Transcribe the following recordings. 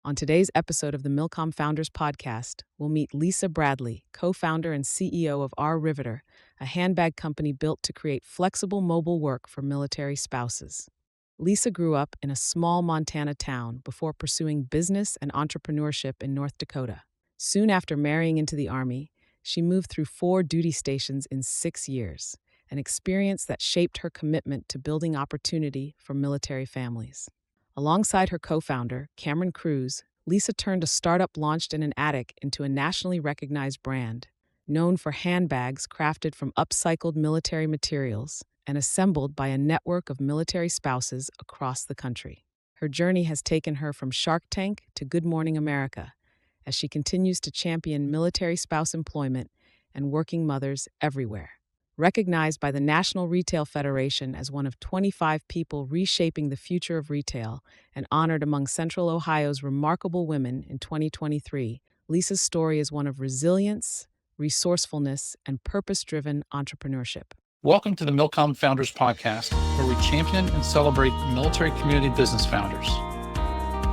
On today's episode of the MilCom Founders Podcast, we'll meet Lisa Bradley, co-founder and CEO of R.Riveter, a handbag company built to create flexible mobile work for military spouses. Lisa grew up in a small Montana town before pursuing business and entrepreneurship in North Dakota. Soon after marrying into the Army, she moved through 4 duty stations in 6 years, an experience that shaped her commitment to building opportunity for military families. Alongside her co-founder, Cameron Cruz, Lisa turned a startup launched in an attic into a nationally recognized brand, known for handbags crafted from upcycled military materials and assembled by a network of military spouses across the country. Her journey has taken her from Shark Tank to Good Morning America, as she continues to champion military spouse employment and working mothers everywhere. Recognized by the National Retail Federation as one of 25 people reshaping the future of retail and honored among Central Ohio's remarkable women in 2023, Lisa's story is one of resilience, resourcefulness, and purpose-driven entrepreneurship. Welcome to the MilCom Founders Podcast, where we champion and celebrate military community business founders.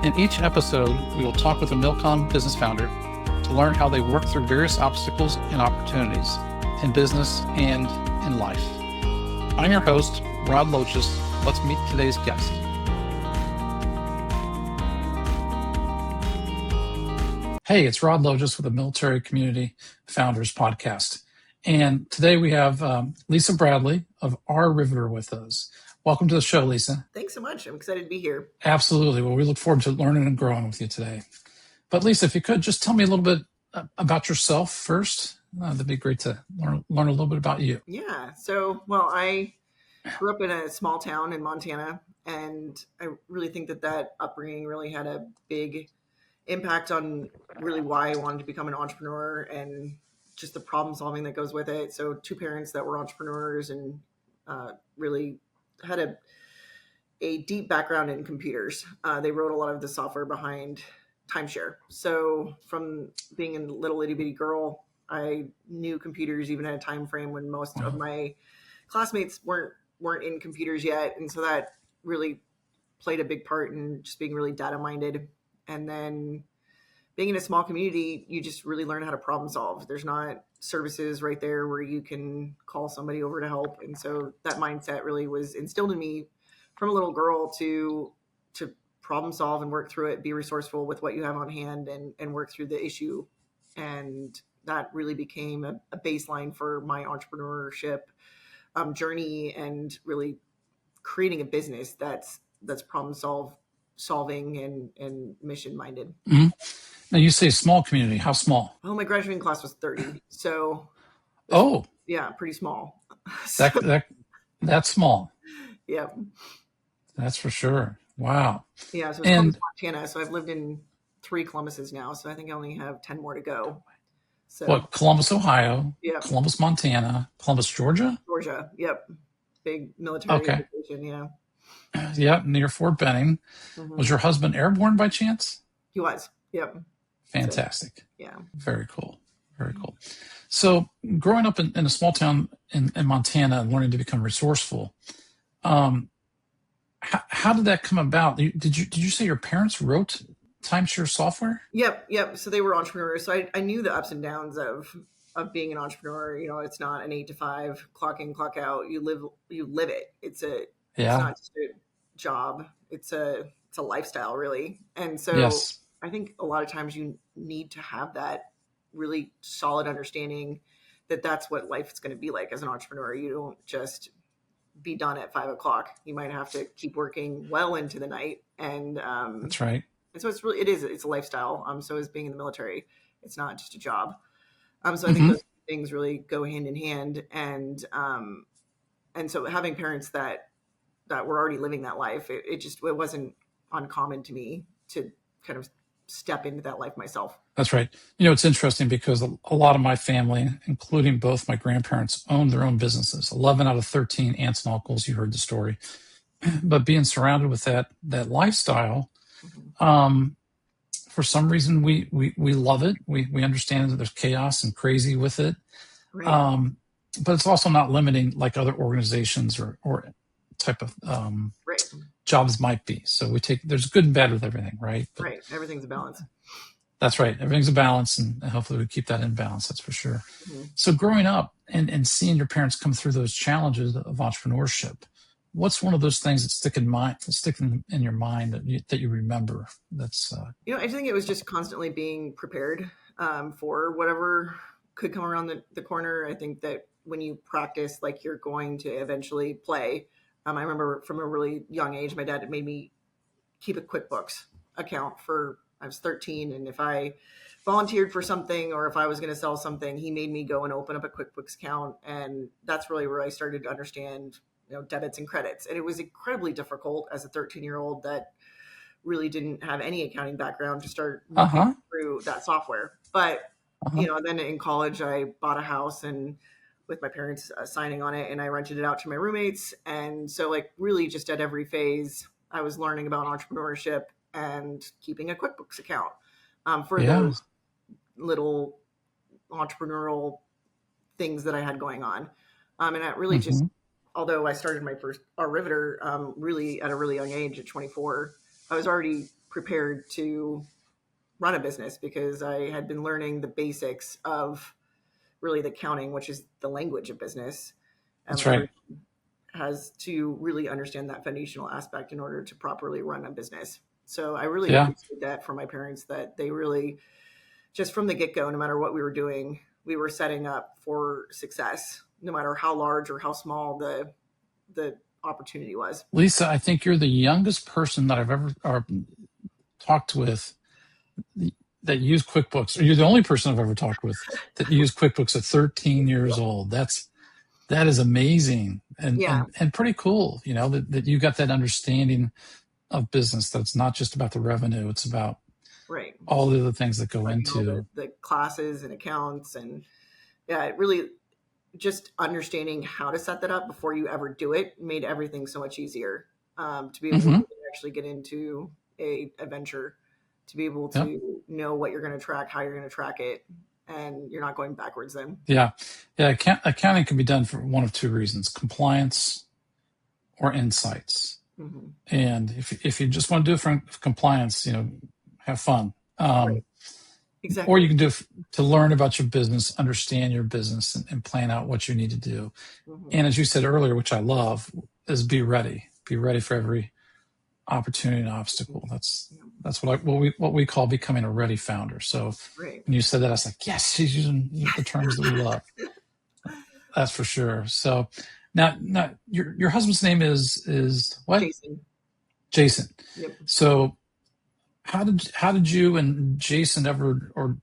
In each episode, we will talk with a MilCom business founder to learn how they work through various obstacles and opportunities in business and in life. I'm your host, Rod Loches. Let's meet today's guest. Hey, it's Rod Loches with the Military Community Founders Podcast. And today we have Lisa Bradley of R.Riveter with us. Welcome to the show, Lisa. Thanks so much. I'm excited to be here. Absolutely. Well, we look forward to learning and growing with you today. But Lisa, if you could just tell me a little bit about yourself first. That'd be great to learn a little bit about you. Yeah. So, I grew up in a small town in Montana, and I really think that upbringing really had a big impact on really why I wanted to become an entrepreneur and just the problem solving that goes with it. So 2 parents that were entrepreneurs and really had a deep background in computers. They wrote a lot of the software behind timeshare. So from being a little itty bitty girl, I knew computers even at a time frame when most of my classmates weren't in computers yet. And so that really played a big part in just being really data minded. And then being in a small community, you just really learn how to problem solve. There's not services right there where you can call somebody over to help. And so that mindset really was instilled in me from a little girl to problem solve and work through it, be resourceful with what you have on hand and work through the issue. And that really became a baseline for my entrepreneurship journey and really creating a business that's problem solving and mission minded. Mm-hmm. Now you say small community. How small? Oh, my graduating class was 30. So yeah, pretty small. That's small. Yeah. That's for sure. Wow. Yeah. So it's Columbus, Montana. So I've lived in 3 Columbuses now. So I think I only have 10 more to go. So Columbus, Ohio, yep. Columbus, Montana, Columbus, Georgia? Georgia. Yep. Big military education. Yeah. Yep. Near Fort Benning. Mm-hmm. Was your husband airborne by chance? He was. Yep. Fantastic. So, yeah. Very cool. Very cool. So growing up in a small town in Montana and learning to become resourceful, how did that come about? Did you say your parents wrote timeshare software? Yep. So they were entrepreneurs. So I knew the ups and downs of being an entrepreneur. You know, it's not an 8 to 5 clock in, clock out. You live it. It's not just a job. It's a lifestyle really. And so yes. I think a lot of times you need to have that really solid understanding that that's what life is going to be like as an entrepreneur. You don't just be done at 5 o'clock. You might have to keep working well into the night. And that's right. And so it's a lifestyle. So is being in the military. It's not just a job. So I think those things really go hand in hand. And so having parents that were already living that life, it wasn't uncommon to me to kind of step into that life myself. That's right. You know, it's interesting because a lot of my family, including both my grandparents, owned their own businesses. 11 out of 13 aunts and uncles, you heard the story. But being surrounded with that lifestyle, for some reason we love it. We understand that there's chaos and crazy with it. Right. But it's also not limiting like other organizations or type of right. jobs might be. So there's good and bad with everything, right? But Right. Everything's a balance. that's right. Everything's a balance, and hopefully we keep that in balance. That's for sure. Mm-hmm. So growing up and seeing your parents come through those challenges of entrepreneurship, what's one of those things that stick in your mind that you remember? That's I think it was just constantly being prepared for whatever could come around the corner. I think that when you practice like you're going to eventually play, I remember from a really young age, my dad had made me keep a QuickBooks account I was 13. And if I volunteered for something or if I was going to sell something, he made me go and open up a QuickBooks account. And that's really where I started to understand, debits and credits. And it was incredibly difficult as a 13-year-old that really didn't have any accounting background to start looking through that software. But, then in college, I bought a house and with my parents signing on it, and I rented it out to my roommates. And so really just at every phase, I was learning about entrepreneurship and keeping a QuickBooks account for those little entrepreneurial things that I had going on. And that really just, although I started my first R.Riveter really at a really young age at 24, I was already prepared to run a business because I had been learning the basics of really the accounting, which is the language of business. That's right. Has to really understand that foundational aspect in order to properly run a business. So I really appreciate that from my parents, that they really, just from the get-go, no matter what we were doing, we were setting up for success, no matter how large or how small the opportunity was. Lisa, I think you're the youngest person that I've ever talked with that used QuickBooks, or you're the only person I've ever talked with that used QuickBooks at 13 years old. That is amazing and pretty cool, that you got that understanding of business, that it's not just about the revenue, it's about all the other things that go into the classes and accounts. And it really just understanding how to set that up before you ever do it made everything so much easier to be able to actually get into a venture, to be able to know what you're going to track, how you're going to track it, and you're not going backwards then. Yeah. Accounting can be done for one of two reasons: compliance or insights. And if you just want to do it for compliance, have fun. Exactly. Or you can do it to learn about your business, understand your business, and plan out what you need to do. And as you said earlier, which I love, is be ready. Be ready for every opportunity and obstacle. That's what we call becoming a ready founder. So when you said that, I was like, yes, she's using the terms that we love. That's for sure. So now your husband's name is what? Jason. Yep. So how did you and Jason ever, or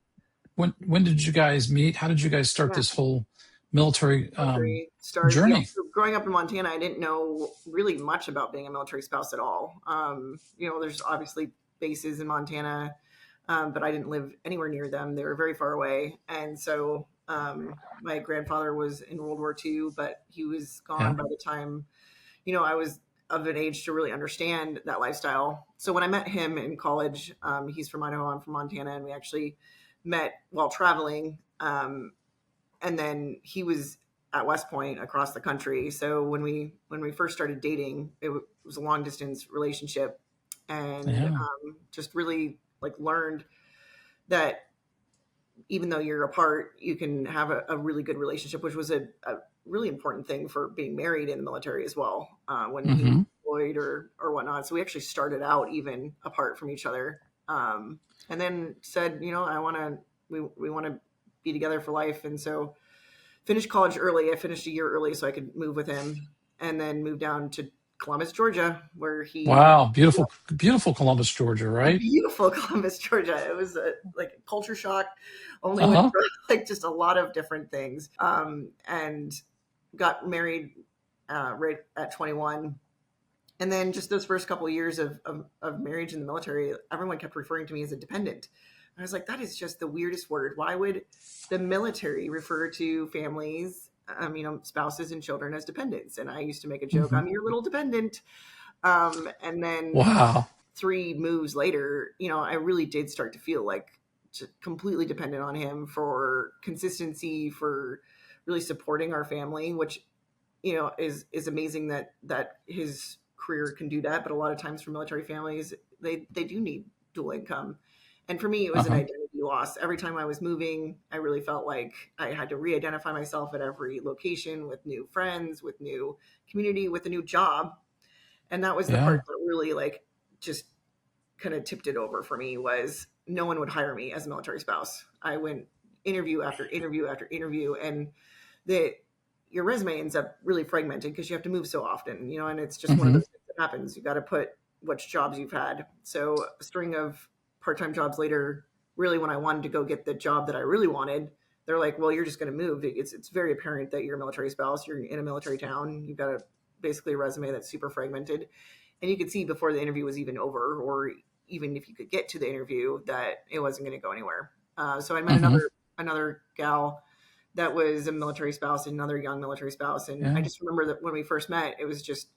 when did you guys meet? How did you guys start this whole military journey? Growing up in Montana, I didn't know really much about being a military spouse at all. There's obviously bases in Montana, but I didn't live anywhere near them. They were very far away. And so my grandfather was in World War II, but he was gone by the time, I was of an age to really understand that lifestyle. So when I met him in college, he's from Idaho, I'm from Montana, and we actually met while traveling. And then he was at West Point across the country. So when we first started dating, it was a long distance relationship, and just really learned that even though you're apart, you can have a really good relationship, which was a really important thing for being married in the military as well, when he was employed or whatnot. So we actually started out even apart from each other, and then said, we want to be together for life. And so finished college early. I finished a year early so I could move with him, and then moved down to Columbus, Georgia, where he... Wow. Beautiful Columbus, Georgia, right? Beautiful Columbus, Georgia. It was a culture shock, only with just a lot of different things. And got married right at 21. And then just those first couple of years of marriage in the military, everyone kept referring to me as a dependent. I was like, that is just the weirdest word. Why would the military refer to families, spouses and children as dependents? And I used to make a joke, I'm your little dependent. And then 3 moves later, I really did start to feel completely dependent on him for consistency, for really supporting our family, which, is amazing that his career can do that, but a lot of times for military families, they do need dual income. And for me, it was an Uh-huh. identity loss. Every time I was moving, I really felt like I had to re-identify myself at every location with new friends, with new community, with a new job. And that was the Yeah. part that really like just kind of tipped it over for me was no one would hire me as a military spouse. I went interview after interview after interview, and that your resume ends up really fragmented because you have to move so often, and it's just one of Mm-hmm. those things that happens. You got to put which jobs you've had. So a string of part-time jobs later, really when I wanted to go get the job that I really wanted, they're like, well, you're just going to move. It's very apparent that you're a military spouse. You're in a military town. You've got basically a resume that's super fragmented. And you could see before the interview was even over, or even if you could get to the interview, that it wasn't going to go anywhere. So I met Mm-hmm. another gal that was a military spouse, another young military spouse. And I Yeah. just remember that when we first met, it was just,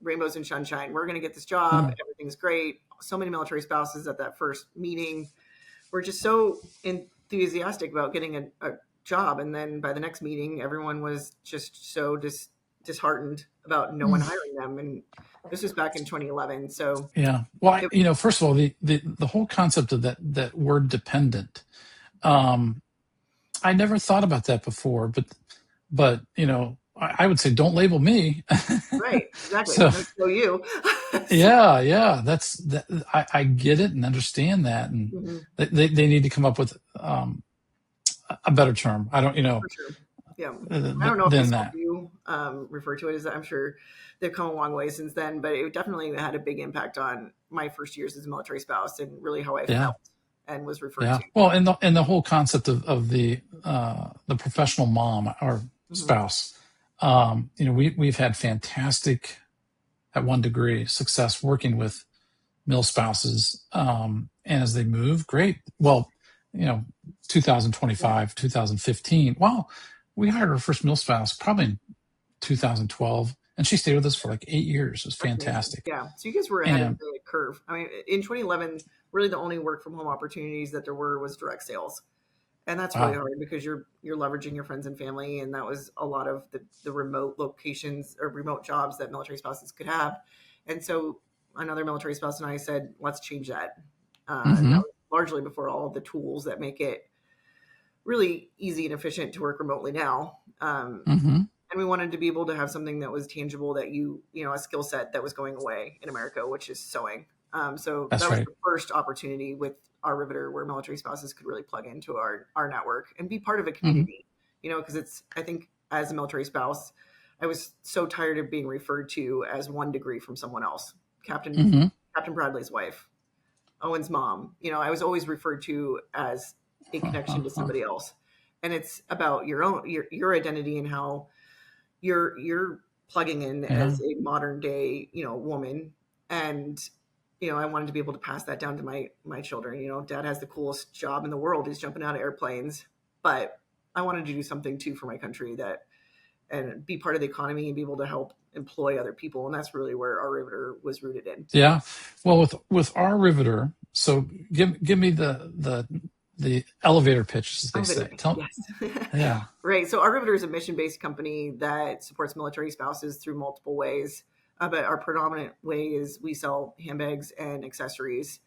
rainbows and sunshine. We're going to get this job. Yeah. Everything's great. So many military spouses at that first meeting were just so enthusiastic about getting a job. And then by the next meeting, everyone was just so disheartened about no one hiring them. And this was back in 2011. So Yeah. Well, it, first of all, the whole concept of that word dependent, um, I never thought about that before, but I would say don't label me. right, exactly. I'm So going to show you. So, yeah, that's that. I get it and understand that, and mhm, they need to come up with a better term. I don't, for sure. Yeah. I don't know if they than still that. do refer to it as that. I'm sure they've come a long way since then, but it definitely had a big impact on my first years as a military spouse and really how I Yeah. felt and was referred Yeah. to. Well, and the whole concept of the professional mom or Hmm. spouse. We've had fantastic, at one degree, success working with mill spouses. And as they move, great. Well, you know, Yeah. 2025, 2015. Wow, we hired our first mill spouse probably in 2012, and she stayed with us for like 8 years. It was That's amazing. fantastic. Yeah. So you guys were ahead of And the curve. I mean, in 2011, really the only work from home opportunities that there were was direct sales. And that's really wow, hard because you're leveraging your friends and family, and that was a lot of the remote locations or remote jobs that military spouses could have. And so another military spouse and I said, let's change that. And that hmm, was largely before all of the tools that make it really easy and efficient to work remotely now. hmm, And we wanted to be able to have something that was tangible, that a skill set that was going away in America, which is sewing. So that that's was right. the first opportunity with R.Riveter where military spouses could really plug into our network and be part of a Hmm, community, because I think as a military spouse, I was so tired of being referred to as one degree from someone else. hmm, Captain Bradley's wife, Owen's mom. I was always referred to as a connection to somebody else. And it's about your identity and how you're plugging in yeah. as a modern day, woman. And, I wanted to be able to pass that down to my children. Dad has the coolest job in the world. He's jumping out of airplanes, but I wanted to do something too for my country and be part of the economy and be able to help employ other people. And that's really where our Riveter was rooted in. Yeah. Well, with R.Riveter, so give me the elevator pitch, as they Elevator say. pitch, Tell. yes. Yeah. Right. So our Riveter is a mission-based company that supports military spouses through multiple ways. But our predominant way is we sell handbags and accessories,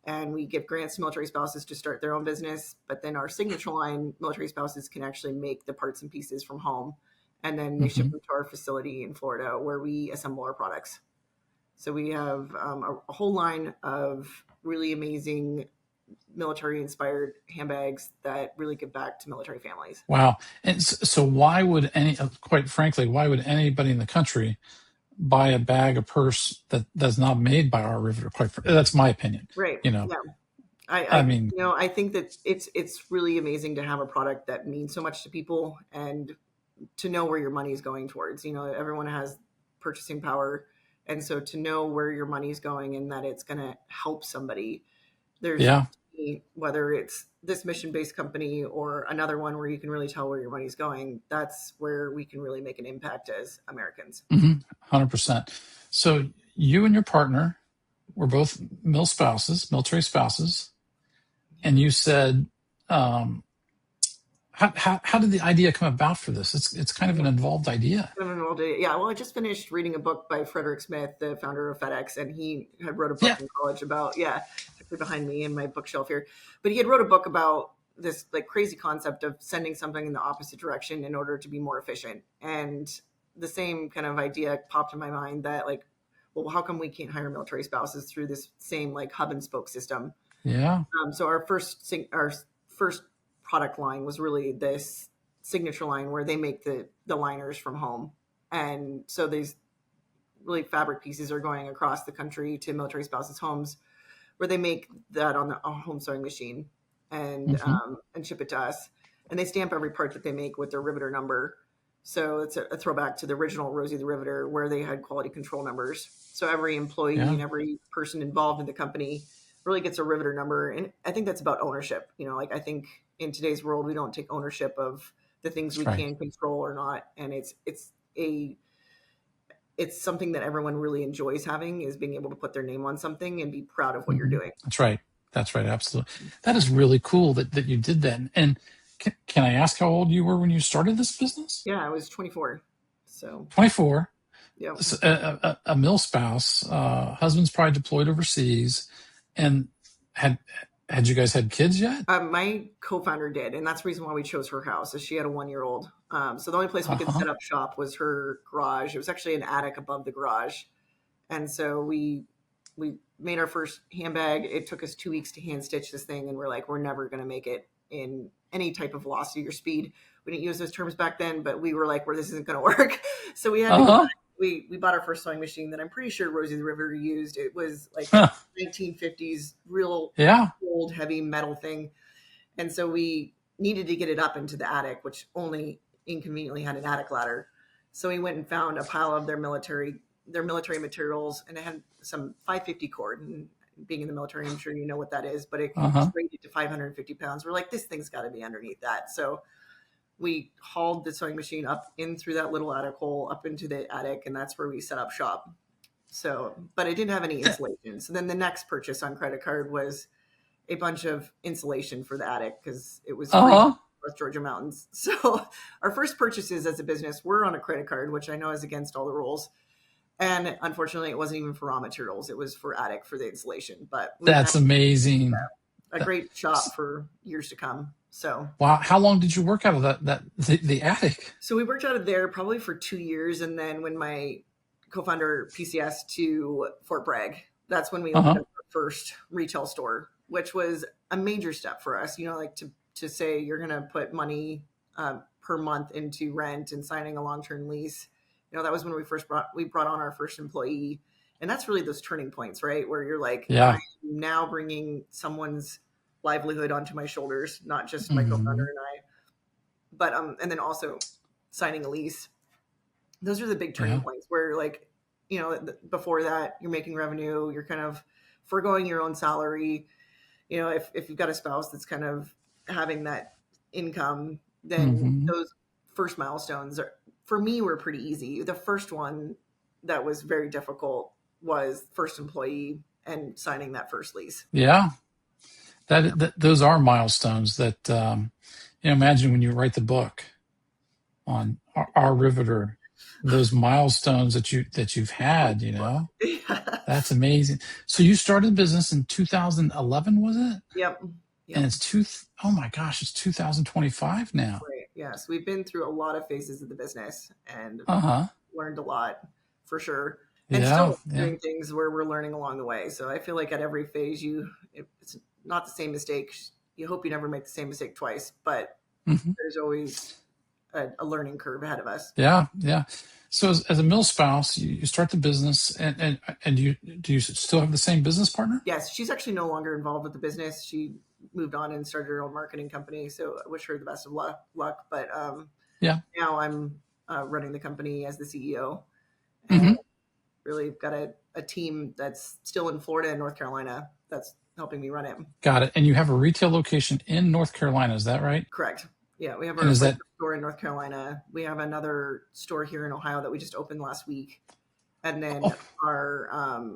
and we give grants to military spouses to start their own business. But then our signature line, military spouses can actually make the parts and pieces from home, and then they ship Hmm. them to our facility in Florida where we assemble our products. So we have a whole line of really amazing military inspired handbags that really give back to military families. Wow. And so, quite frankly, why would anybody in the country buy a bag, a purse that's not made by R.Riveter? That's my opinion. Right. You know, Yeah. I mean, I think that it's really amazing to have a product that means so much to people and to know where your money is going towards. Everyone has purchasing power, and so to know where your money is going and that it's going to help somebody. There's yeah, whether it's this mission-based company or another one where you can really tell where your money's going. That's where we can really make an impact as Americans. 100%. So you and your partner were both military spouses, and you said, how did the idea come about for this? It's kind of an involved idea. Yeah, well, I just finished reading a book by Frederick Smith, the founder of FedEx, and he had wrote a book Yeah. in college about, it's actually behind me in my bookshelf here, but he had wrote a book about this like crazy concept of sending something in the opposite direction in order to be more efficient. And the same kind of idea popped in my mind that like, well, how come we can't hire military spouses through this same like hub and spoke system? Yeah. So our first product line was really this signature line where they make the liners from home. And so these really fabric pieces are going across the country to military spouses' homes where they make that on a home sewing machine and ship it to us. And they stamp every part that they make with their riveter number. So it's a throwback to the original Rosie the Riveter where they had quality control numbers. So every employee and every person involved in the company really gets a riveter number. And I think that's about ownership. Like I think in today's world, we don't take ownership of the things we can control or not. And it's something that everyone really enjoys having, is being able to put their name on something and be proud of what you're doing. That's right. Absolutely. That is really cool that you did that. And can I ask how old you were when you started this business? Yeah, I was 24. So 24. Yeah. So, a mill spouse, husband's probably deployed overseas, and had you guys had kids yet? My co-founder did, and that's the reason why we chose her house, is she had a 1-year-old. So the only place we could set up shop was her garage. It was actually an attic above the garage. And so we made our first handbag. It took us 2 weeks to hand stitch this thing, and we're like, we're never going to make it in any type of velocity or speed. We didn't use those terms back then, but we were like, well, this isn't going to work. So we had to we bought our first sewing machine that I'm pretty sure Rosie the Riveter used. It was like 1950s, real old, heavy metal thing. And so we needed to get it up into the attic, which only inconveniently had an attic ladder. So we went and found a pile of their military materials, and it had some 550 cord. And being in the military, I'm sure you know what that is, but it was rated to 550 pounds. We're like, this thing's got to be underneath that. So we hauled the sewing machine up in through that little attic hole up into the attic, and that's where we set up shop. So, but it didn't have any insulation. So then the next purchase on credit card was a bunch of insulation for the attic because it was North Georgia mountains. So our first purchases as a business were on a credit card, which I know is against all the rules. And unfortunately, it wasn't even for raw materials. It was for attic for the insulation. But that's amazing. A great shop for years to come. So wow, how long did you work out of the attic? So we worked out of there probably for 2 years, and then when my co-founder PCS to Fort Bragg, that's when we opened up our first retail store, which was a major step for us. Like to say you're going to put money per month into rent and signing a long-term lease. That was when we brought on our first employee, and that's really those turning points, right? Where you're like, I'm now bringing someone's livelihood onto my shoulders, not just my co-founder and I, but and then also signing a lease. Those are the big turning points where, like, before that you're making revenue, you're kind of foregoing your own salary. If you've got a spouse that's kind of having that income, then those first milestones for me were pretty easy. The first one that was very difficult was first employee and signing that first lease. Yeah. That those are milestones that, imagine when you write the book on R.Riveter, those milestones that you've had, that's amazing. So you started the business in 2011, was it? Yep. And oh my gosh, it's 2025 now. Right. Yes. We've been through a lot of phases of the business and learned a lot for sure. And still doing things where we're learning along the way. So I feel like at every phase, it's not the same mistake. You hope you never make the same mistake twice, but there's always a learning curve ahead of us. Yeah. Yeah. So as a mill spouse, you start the business, and do you still have the same business partner? Yes. She's actually no longer involved with the business. She moved on and started her own marketing company. So I wish her the best of luck. But now I'm running the company as the CEO. And really got a team that's still in Florida and North Carolina that's helping me run it. Got it. And you have a retail location in North Carolina, is that right? Correct. Yeah, we have our store in North Carolina. We have another store here in Ohio that we just opened last week. And then our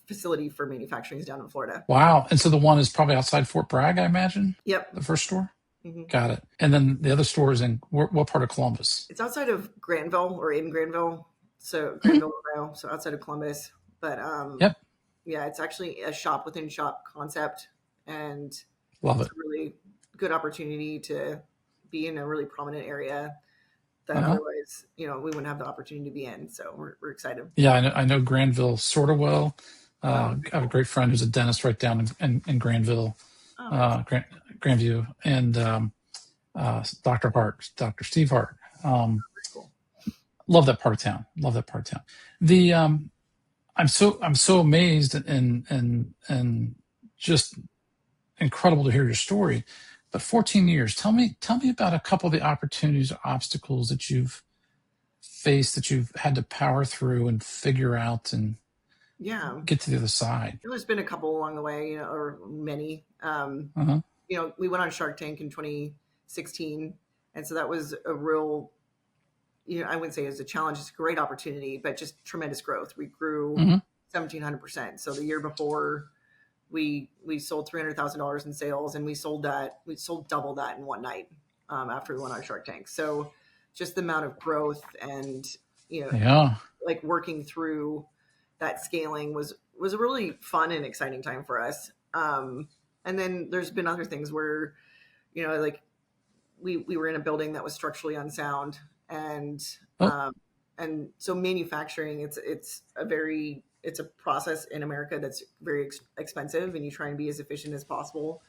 facility for manufacturing is down in Florida. Wow. And so the one is probably outside Fort Bragg, I imagine? Yep. The first store? Hmm. Got it. And then the other store is in what part of Columbus? It's outside of Granville or in Granville, so Mhm. Granville, Ohio, so outside of Columbus. But Yep. yeah, it's actually a shop within shop concept, and Love it's it. a really good opportunity to be in a really prominent area that Uh-huh. otherwise, we wouldn't have the opportunity to be in. So we're excited. Yeah, I know Granville sort of well. Oh, I very have a cool. great friend who's a dentist right down in Granville, Oh, nice. Grandview, and Dr. Hart, Dr. Steve Hart. Very cool. Love that part of town. Love that part of town. The I'm so amazed and just incredible to hear your story. But 14 years, tell me about a couple of the opportunities or obstacles that you've faced, that you've had to power through and figure out and Yeah. get to the other side. There's been a couple along the way, or many. Uh-huh. We went on Shark Tank in 2016. And so that was a real, I wouldn't say it was a challenge, it's a great opportunity, but just tremendous growth. We grew Hmm. 1,700%. So the year before, we sold $300,000 in sales, and we sold double that in one night, after we went on Shark Tank. So just the amount of growth and, Yeah. like working through that scaling was a really fun and exciting time for us. And then there's been other things where, like we were in a building that was structurally unsound, and Oh. so manufacturing, it's a process in America that's very expensive, and you try and be as efficient as possible.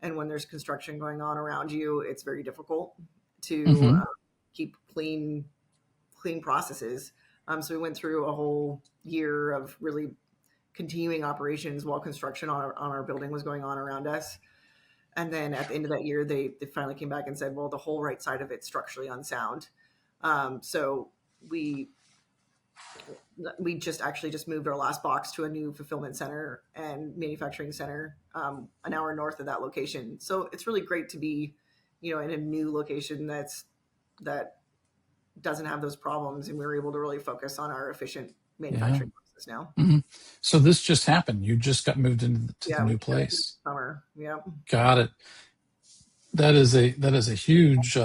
And when there's construction going on around you, it's very difficult to Hmm. keep clean processes. So we went through a whole year of really continuing operations while construction on our building was going on around us. And then at the end of that year, they finally came back and said, well, the whole right side of it's structurally unsound. So we just moved our last box to a new fulfillment center and manufacturing center, an hour north of that location. So it's really great to be, in a new location that doesn't have those problems, and we were able to really focus on our efficient Yeah. manufacturing process now. Hmm. So this just happened. You just got moved into the Yeah, we new just got it this place. summer. Yeah, Got it. That is a huge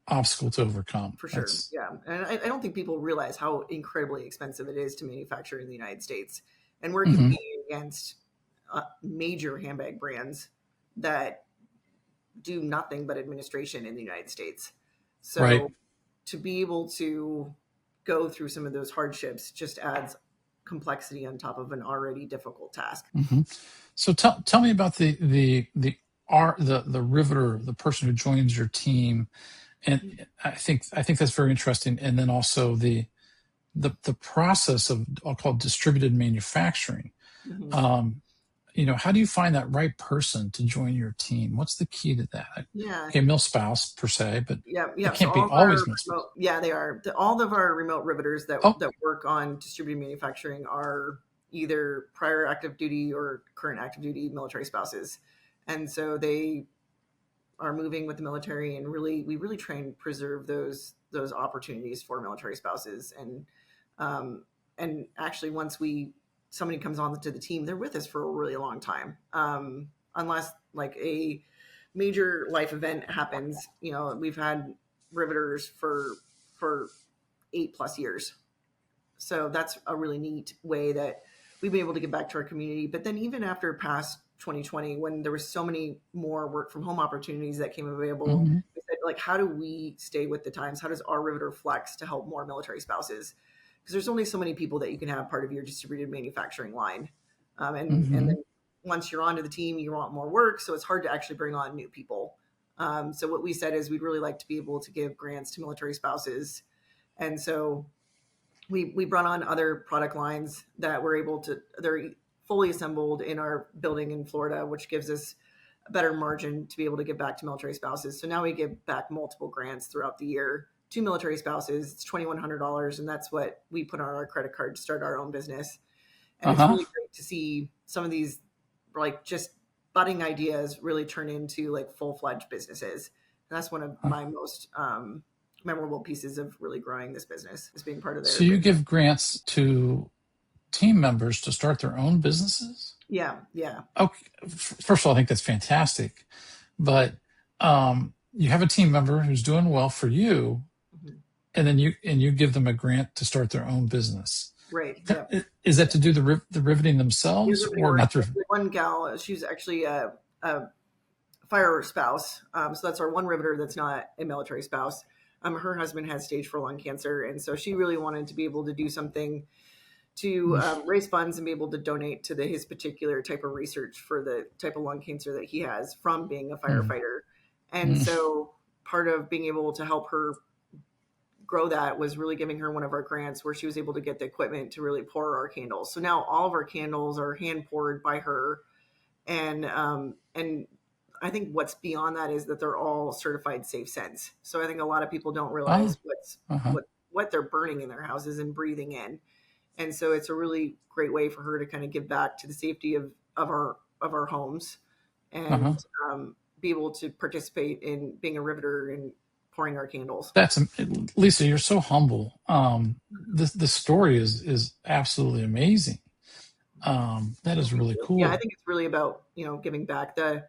obstacle to overcome. for sure. That's Yeah, and I don't think people realize how incredibly expensive it is to manufacture in the United States, and we're hmm competing against major handbag brands that do nothing but administration in the United States. right. So to be able to go through some of those hardships just adds complexity on top of an already difficult task. Hmm. So tell me about the riveter, the person who joins your team, and I think that's very interesting. And then also the process of, I'll call it, distributed manufacturing. Mm-hmm. Um, how do you find that right person to join your team? What's the key to that? Yeah. Okay, mill spouse per se, but Yeah, it yeah. So can't be always mill spouse. they are. All of our remote riveters Oh, that work on distributed manufacturing are either prior active duty or current active duty military spouses, and so they are moving with the military, and we really try and preserve those opportunities for military spouses, and actually once somebody comes on to the team, they're with us for a really long time, unless like a major life event happens. We've had riveters for 8+ years, so that's a really neat way that we've been able to give back to our community. But then even after past 2020, when there was so many more work from home opportunities that came available, hmm we said, like, how do we stay with the times? How does R.Riveter flex to help more military spouses? Because there's only so many people that you can have part of your distributed manufacturing line, and hmm then once you're onto the team, you want more work, so it's hard to actually bring on new people. So what we said is we'd really like to be able to give grants to military spouses, and so we brought on other product lines that we're able to, they're fully assembled in our building in Florida, which gives us a better margin to be able to give back to military spouses. So now we give back multiple grants throughout the year to military spouses. It's $2,100, and that's what we put on our credit card to start our own business. And it's Uh-huh. really great to see some of these, like, just budding ideas really turn into like full-fledged businesses. And that's one of my most memorable pieces of really growing this business, is being part of their So you business. give grants to team members to start their own businesses? Yeah, yeah. Okay, first of all, I think that's fantastic. But you have a team member who's doing well for you, Mhm. and then you give them a grant to start their own business. Right. Yeah. Is that to do the riveting Here's themselves opening or work. not? The one gal, she's actually a fire spouse. So that's our one riveter that's not a military spouse. Her husband had stage 4 lung cancer, and so she really wanted to be able to do something to raise funds and be able to donate to his particular type of research for the type of lung cancer that he has from being a Mm, firefighter. And mm, so part of being able to help her grow that was really giving her one of our grants where she was able to get the equipment to really pour our candles. So now all of our candles are hand poured by her, and I think what's beyond that is that they're all certified safe scents. So I think a lot of people don't ah, realize uh-huh, what they're burning in their houses and breathing in. And so it's a really great way for her to kind of give back to the safety of our homes, uh-huh. and be able to participate in being a riveter and pouring our candles. That's Lisa. You're so humble. The story is absolutely amazing. That Well, is thank really you. Yeah, I cool. think it's really about giving back. The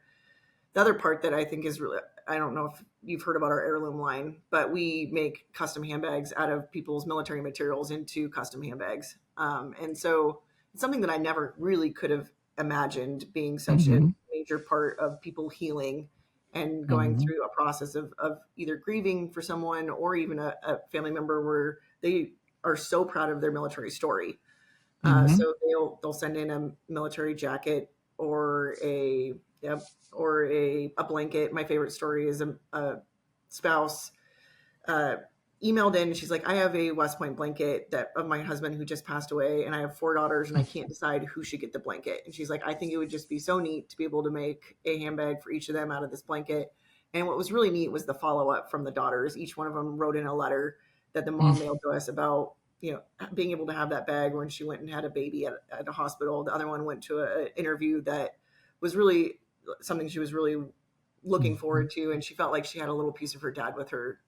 other part that I think is really, I don't know if you've heard about our Heirloom line, but we make custom handbags out of people's military materials into custom handbags. And so it's something that I never really could have imagined being such a Hmm. major part of people healing and going Hmm. through a process of either grieving for someone or even a family member where they are so proud of their military story. Hmm. So they'll send in a military jacket or a yep, or a blanket. My favorite story is a spouse uh, emailed in. She's like, I have a West Point blanket that of my husband who just passed away, and I have 4 daughters, and I can't decide who should get the blanket. And she's like, I think it would just be so neat to be able to make a handbag for each of them out of this blanket. And what was really neat was the follow up from the daughters. Each one of them wrote in a letter that the mom mailed to us about being able to have that bag when she went and had a baby at a hospital. The other one went to an interview that was really something she was really looking Hmm. forward to, and she felt like she had a little piece of her dad with her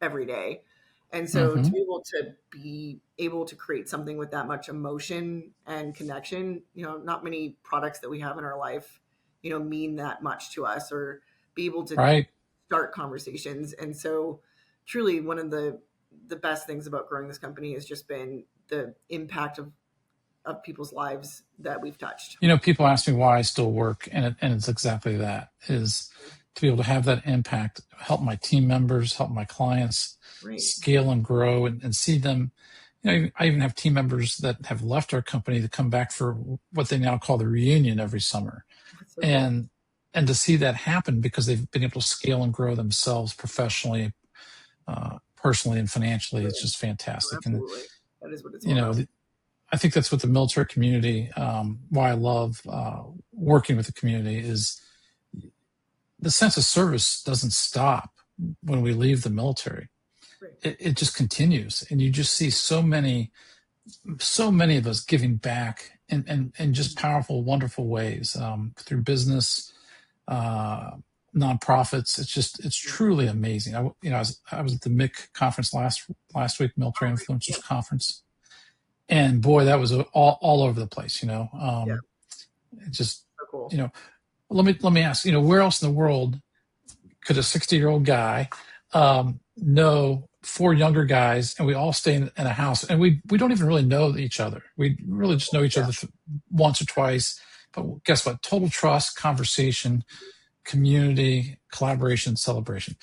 every day. And so to Hmm. be able to create something with that much emotion and connection, not many products that we have in our life, mean that much to us or be able to Right. start conversations. And so truly one of the best things about growing this company has just been the impact of people's lives that we've touched. People ask me why I still work, and it's exactly that, is to be able to have that impact, help my team members, help my clients Right. scale and grow, and see them. I even have team members that have left our company to come back for what they now call the reunion every summer, That's so cool. and to see that happen because they've been able to scale and grow themselves professionally, personally, and financially. It's Right. just fantastic. And Absolutely. That is what it's you all know, about. I think that's what the military community, why I love working with the community, is the sense of service doesn't stop when we leave the military. Right. It just continues, and you just see so many of us giving back in just powerful, wonderful ways, through business, uh, nonprofits. It's truly amazing. I was at the MIC conference last week, Military Yeah. Influencers Conference, and boy, that was all over the place. Yeah. It just So cool. you know. Let me ask. Where else in the world could a 60-year-old guy know four younger guys, and we all stay in a house, and we don't even really know each other. We really just know each Yeah. other once or twice. But guess what? Total trust, conversation, community, collaboration, celebration.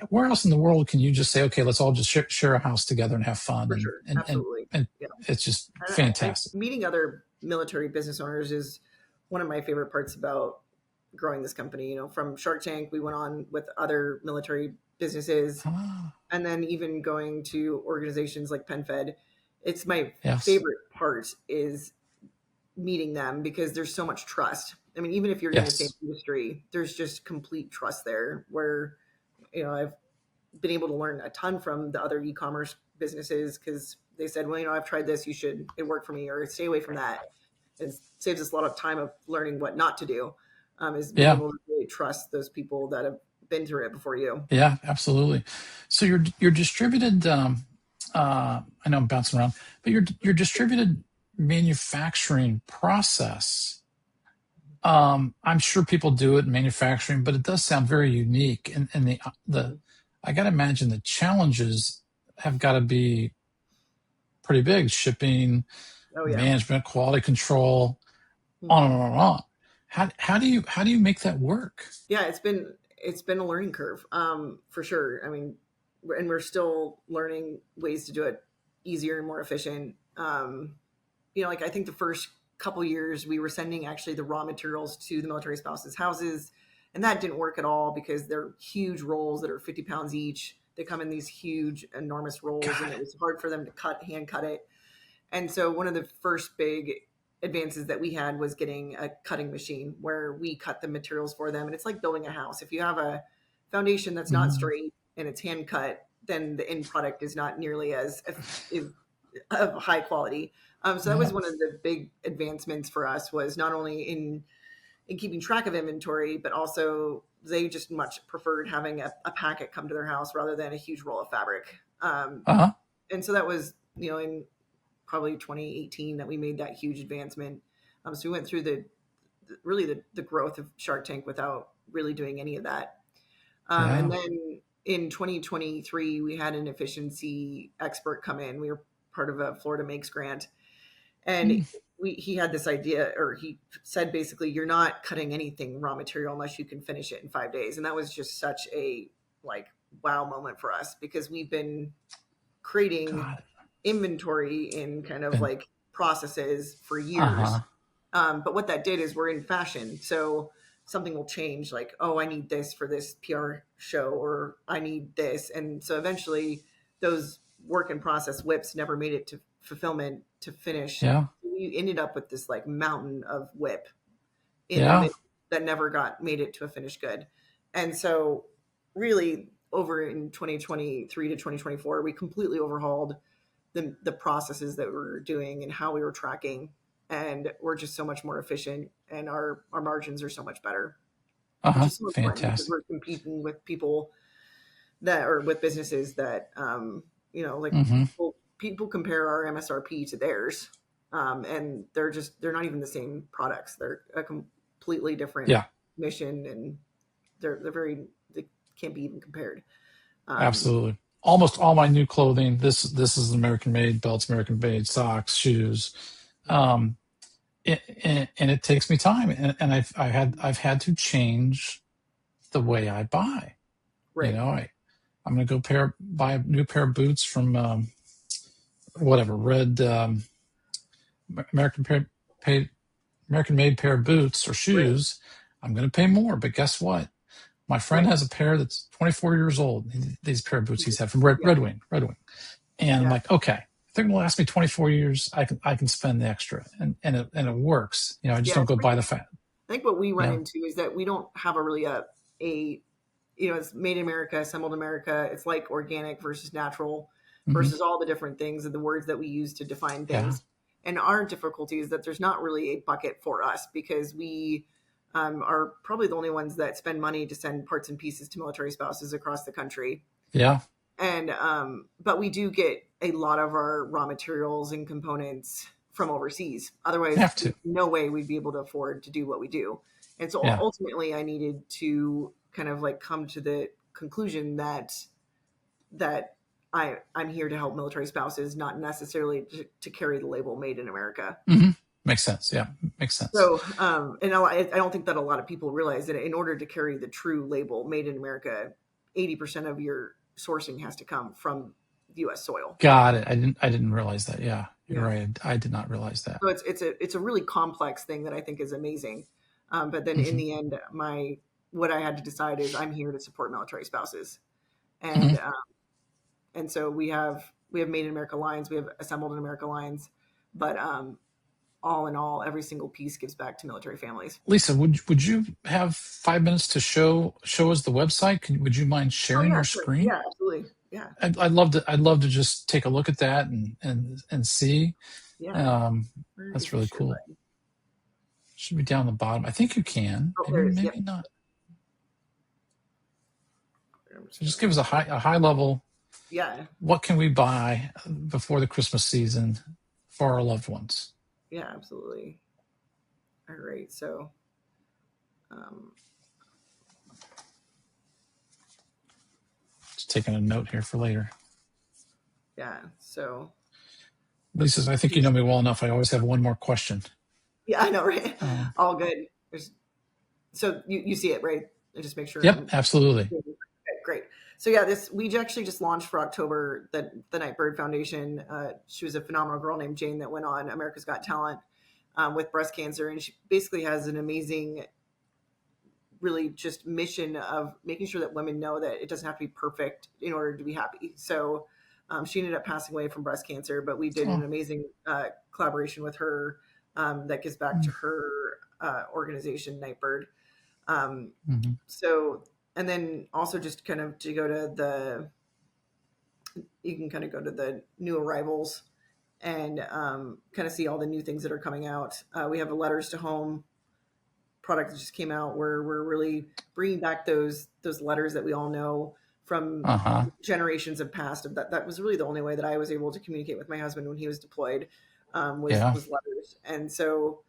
Where else in the world can you just say, okay, let's all just share a house together and have fun, For and sure. and and, Absolutely. and Yeah. it's just And fantastic. meeting other military business owners is one of my favorite parts about growing this company. From Shark Tank, we went on with other military businesses, Ah, and then even going to organizations like PenFed. It's my yes, favorite part is meeting them because there's so much trust. I mean, even if you're in the same yes, industry, there's just complete trust there where, I've been able to learn a ton from the other e-commerce businesses because they said, well, I've tried this, it worked for me, or stay away from that. It saves us a lot of time of learning what not to do, is being yeah. able to really trust those people that have been through it before you. Yeah, absolutely. So your distributed, I know I'm bouncing around, but your distributed manufacturing process, I'm sure people do it in manufacturing, but it does sound very unique. And the I got to imagine the challenges have got to be pretty big: shipping, Oh yeah. management, quality control, on and Hmm. on and on. How do you make that work? Yeah, it's been a learning curve, for sure. I mean, and we're still learning ways to do it easier and more efficient. Like I think the first couple years we were sending actually the raw materials to the military spouses' houses, and that didn't work at all because they're huge rolls that are 50 pounds each. They come in these huge, enormous rolls, and Got it it. was hard for them to hand cut it. And so one of the first big advances that we had was getting a cutting machine where we cut the materials for them. And it's like building a house. If you have a foundation that's not Mhm. straight and it's hand cut, then the end product is not nearly as of high quality. So that Yeah. was one of the big advancements for us, was not only in keeping track of inventory, but also they just much preferred having a packet come to their house rather than a huge roll of fabric. Uh-huh. And so that was, in probably 2018 that we made that huge advancement. So we went through really the growth of Shark Tank without really doing any of that. And Yeah. then in 2023, we had an efficiency expert come in. We were part of a Florida Makes grant, and Mm. he had this idea, or he said basically, you're not cutting anything raw material unless you can finish it in 5 days. And that was just such a like wow moment for us, because we've been creating Got it. inventory in kind of And like processes for years. uh-huh. But what that did is we're in fashion. So something will change, like, oh, I need this for this PR show, or I need this. And so eventually those work in process whips never made it to fulfillment to finish. Yeah. We ended up with this like mountain of whip in the Yeah. mid that never got made it to a finished good. And so really over in 2023 to 2024, we completely overhauled the processes that we were doing and how we were tracking, and we're just so much more efficient, and our margins are so much better, which Uh-huh. is so much fun because Fantastic. we're competing with people that, or with businesses that, like Mm-hmm. people compare our MSRP to theirs, and they're not even the same products. They're a completely different Yeah. mission, and they can't be even compared. Um, Absolutely. Almost all my new clothing, this is American made, belts American made, socks, shoes. Um, and it takes me time, and I've had to change the way I buy. You right. know, I'm going to go buy a new pair of boots from whatever red American paid American made pair of boots or Right. shoes. I'm going to pay more, but guess what? My friend Right. has a pair that's 24 years old. These pair of boots he's had from Yeah. Red Wing, and I'm Yeah. like, okay, if they're going to last me 24 years, I can spend the extra, and it works. You know, I just Yeah. don't It's go buy pretty. the fat. I think what we run Yeah. into is that we don't have a really a it's made in America, assembled in America. It's like organic versus natural Hmm. versus all the different things and the words that we use to define Yeah. things. And our difficulty is that there's not really a bucket for us, because we are probably the only ones that spend money to send parts and pieces to military spouses across the country. Yeah. And but we do get a lot of our raw materials and components from overseas. Otherwise, Have to. no way we'd be able to afford to do what we do. And so Yeah. ultimately, I needed to kind of like come to the conclusion that I'm here to help military spouses, not necessarily to carry the label "Made in America." Hmm. Makes sense. Yeah. Makes sense. So, and I don't think that a lot of people realize that in order to carry the true label "Made in America," 80% of your sourcing has to come from U.S. soil. Got it. I didn't realize that. Yeah. You're Yeah. right. I did not realize that. So it's a really complex thing that I think is amazing. But then in Hmm. the end, what I had to decide is I'm here to support military spouses, Hmm. and so we have Made in America lines, we have Assembled in America lines, but all in all, every single piece gives back to military families. Lisa, would you have 5 minutes to show us the website? Would you mind Oh sharing yeah, your sure, screen? yeah, absolutely, yeah, I'd love to just take a look at that and see. yeah. Um, Where is that's the really share cool. button? Should be down the bottom. I think you can. Oh, Maybe there it is. Yep. maybe not. I'm just So just gonna, give us a high level. yeah, What can we buy before the Christmas season for our loved ones? yeah, absolutely. All right, so Um, Just taking a note here for later. yeah. So, Lisa, I think you know me well enough. I always have one more question. Yeah, I know, right? All good. So you see it, right? I just make sure. Yep, absolutely. Okay, great. So yeah, we actually just launched for October the Nightbird Foundation. She was a phenomenal girl named Jane that went on America's Got Talent with breast cancer, and she basically has an amazing, really just mission of making sure that women know that it doesn't have to be perfect in order to be happy. So she ended up passing away from breast cancer, but we did an amazing collaboration with her that gives back to her organization, Nightbird. So, and then also just kind of to go to you can kind of go to the new arrivals and kind of see all the new things that are coming out. We have a letters to home product that just came out where we're really bringing back those letters that we all know from generations of past. That was really the only way that I was able to communicate with my husband when he was deployed, was letters. And so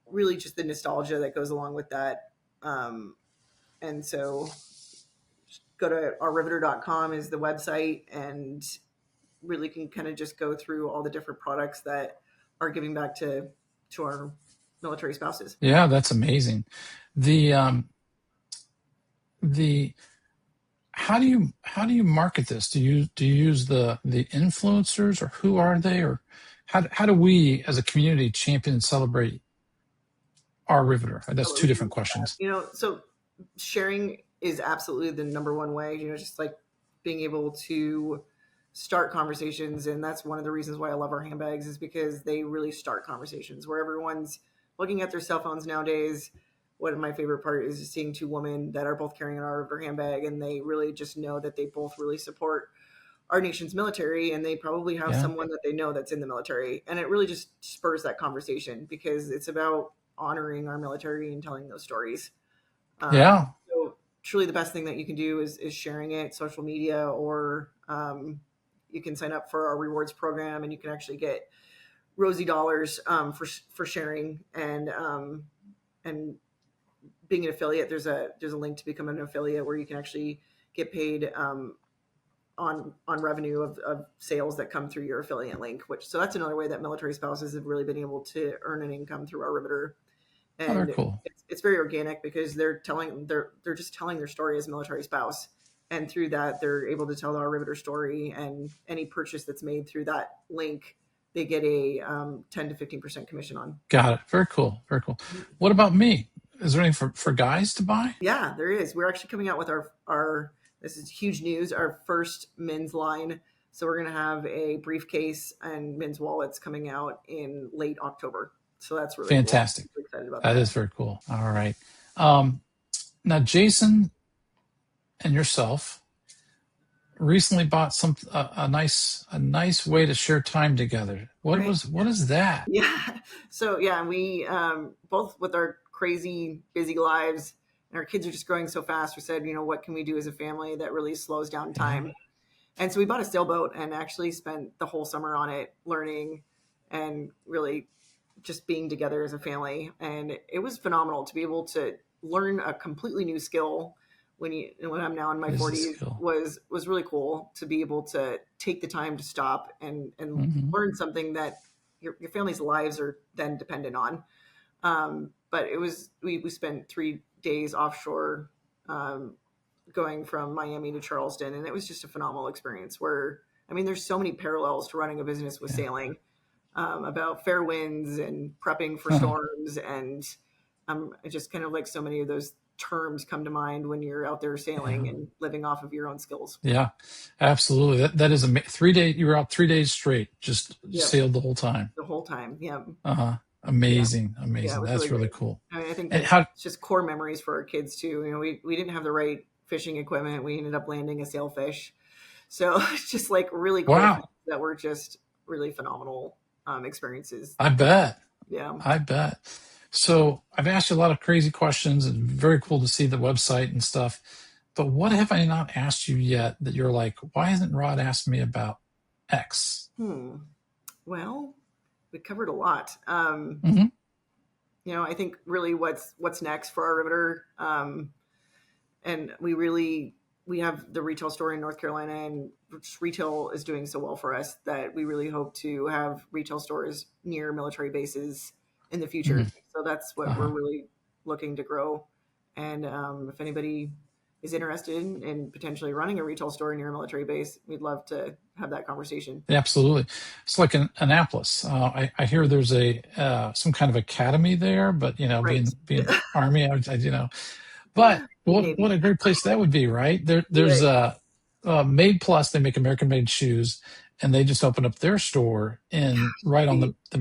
really just the nostalgia that goes along with that. And so go to R.Riveter.com is the website, and really can kind of just go through all the different products that are giving back to our military spouses. Yeah, that's amazing. The how do you market this? Do you use the influencers, or who are they, or how do we as a community champion and celebrate R.Riveter? That's two different questions. So sharing is absolutely the number one way, just like being able to start conversations. And that's one of the reasons why I love our handbags, is because they really start conversations where everyone's looking at their cell phones nowadays. One of my favorite part is seeing two women that are both carrying an R.Riveter handbag, and they really just know that they both really support our nation's military, and they probably have someone that they know that's in the military. And it really just spurs that conversation, because it's about honoring our military and telling those stories. So truly the best thing that you can do is sharing it, social media, or you can sign up for our rewards program, and you can actually get Rosie dollars for sharing and being an affiliate. There's a link to become an affiliate where you can actually get paid on revenue of sales that come through your affiliate link. So that's another way that military spouses have really been able to earn an income through R.Riveter. And very cool. It's very organic, because they're just telling their story as a military spouse, and through that they're able to tell the R.Riveter story. And any purchase that's made through that link, they get a 10 to 15% commission on. Got it. Very cool. Very cool. What about me? Is there anything for guys to buy? Yeah, there is. We're actually coming out with our this is huge news, our first men's line. So we're going to have a briefcase and men's wallets coming out in late October. So that's really fantastic. Cool. I'm excited about that. That is very cool. All right. Now, Jason and yourself recently bought a nice way to share time together. What is that? Yeah. So we both, with our crazy busy lives, and our kids are just growing so fast, we said, what can we do as a family that really slows down time? And so we bought a sailboat and actually spent the whole summer on it, learning and really just being together as a family. And it was phenomenal to be able to learn a completely new skill when I'm now in my 40s was really cool to be able to take the time to stop and learn something that your family's lives are then dependent on. But we spent 3 days offshore, going from Miami to Charleston. And it was just a phenomenal experience there's so many parallels to running a business with sailing, about fair winds and prepping for storms. And just kind of like so many of those terms come to mind when you're out there sailing and living off of your own skills. Yeah, absolutely. That is 3 days. You were out 3 days straight, just sailed the whole time. The whole time. Yeah. Amazing. Yeah, that's really cool. I think it's just core memories for our kids too. We didn't have the right fishing equipment. We ended up landing a sailfish. So it's just like really cool that were just really phenomenal experiences. I bet. Yeah. I bet. So I've asked you a lot of crazy questions, and very cool to see the website and stuff. But what have I not asked you yet that you're like, why hasn't Rod asked me about X? Well, we covered a lot. I think really what's next for R.Riveter. And we have the retail store in North Carolina, and retail is doing so well for us that we really hope to have retail stores near military bases in the future. Mhm. So that's what we're really looking to grow. And if anybody is interested in potentially running a retail store near a military base, we'd love to have that conversation. Absolutely. It's like in Annapolis. I hear there's some kind of academy there, but Right. being Army, but what a great place that would be, right? There's Right. Made Plus. They make American made shoes, and they just opened up their store right on Yeah, that's the a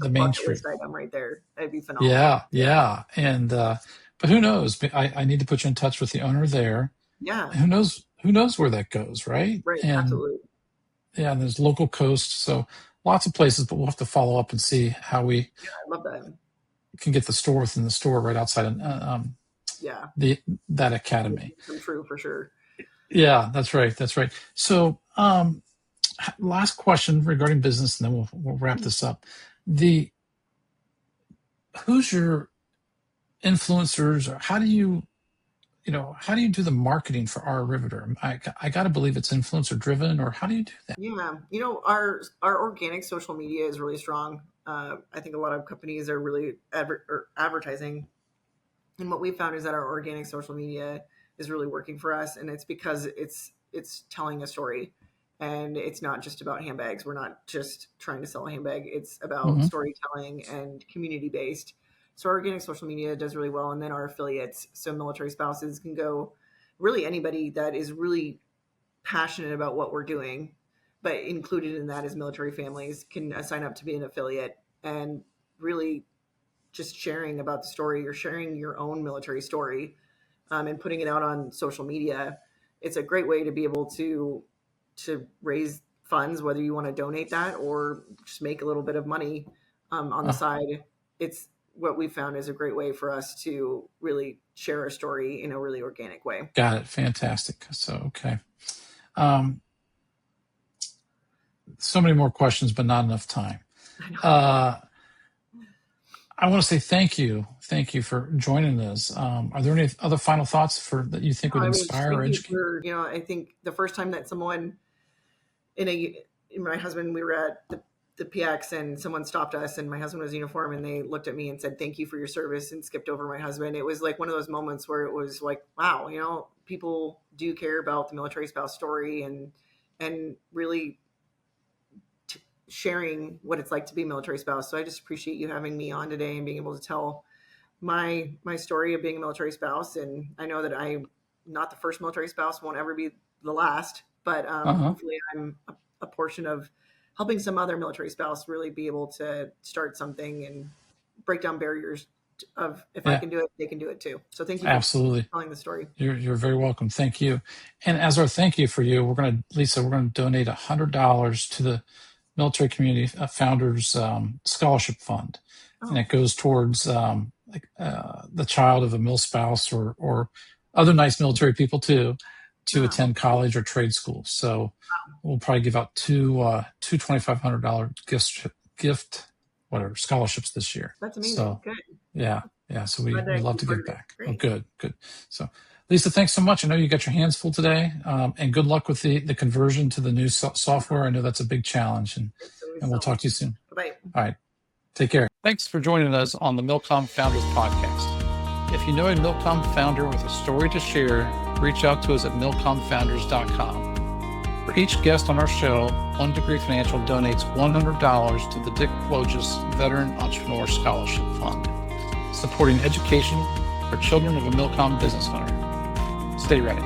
main bucket street. list item right there. That'd be phenomenal. Yeah, and but who knows? I need to put you in touch with the owner there. Yeah. Who knows? Who knows where that goes, right? Right. And Absolutely. yeah, and there's local coast, so lots of places, but we'll have to follow up and see how we I love that. can get the store within the store right outside of Yeah. that academy. Come true for sure. Yeah, that's right. That's right. So, last question regarding business, and then we'll wrap this up. Who's your influencers, or how do you do the marketing for R.Riveter? I got to believe it's influencer driven, or how do you do that? Yeah. Our organic social media is really strong. I think a lot of companies are really advertising. And what we found is that our organic social media is really working for us. And it's because it's telling a story, and it's not just about handbags. We're not just trying to sell a handbag. It's about storytelling and community based. So our organic social media does really well. And then our affiliates, so military spouses can go, really anybody that is really passionate about what we're doing, but included in that is military families, can sign up to be an affiliate, and really just sharing about the story, or sharing your own military story, and putting it out on social media. It's a great way to be able to raise funds, whether you want to donate that or just make a little bit of money on the side. It's what we found is a great way for us to really share our story in a really organic way. Got it. Fantastic. So, okay. So many more questions, but not enough time. I want to say thank you. Thank you for joining us. Are there any other final thoughts that you think would inspire or educate? I think the first time that someone my husband, we were at the PX, and someone stopped us, and my husband was in uniform, and they looked at me and said, "Thank you for your service," and skipped over my husband. It was like one of those moments where it was like, wow, people do care about the military spouse story, and really sharing what it's like to be a military spouse. So I just appreciate you having me on today and being able to tell my story of being a military spouse. And I know that I'm not the first military spouse, won't ever be the last, but hopefully I'm a portion of helping some other military spouse really be able to start something and break down barriers of, if I can do it, they can do it too. So thank you for telling the story. You're very welcome. Thank you. And as our thank you for you, Lisa, we're going to donate $100 to the Military Community Founders Scholarship Fund. And it goes towards the child of a mil spouse or other nice military people too, to attend college or trade school. So we'll probably give out two $2,500 gift scholarships this year. That's amazing. So, good. Yeah. So we love to give back. Oh, good. So Lisa, thanks so much. I know you got your hands full today, and good luck with the conversion to the new software. I know that's a big challenge, and we'll talk to you soon. Bye. All right. Take care. Thanks for joining us on the MilCom Founders Podcast. If you know a MilCom founder with a story to share, reach out to us at milcomfounders.com. For each guest on our show, One Degree Financial donates $100 to the Dick Wojcik Veteran Entrepreneur Scholarship Fund, supporting education for children of a MilCom business owner. Stay ready.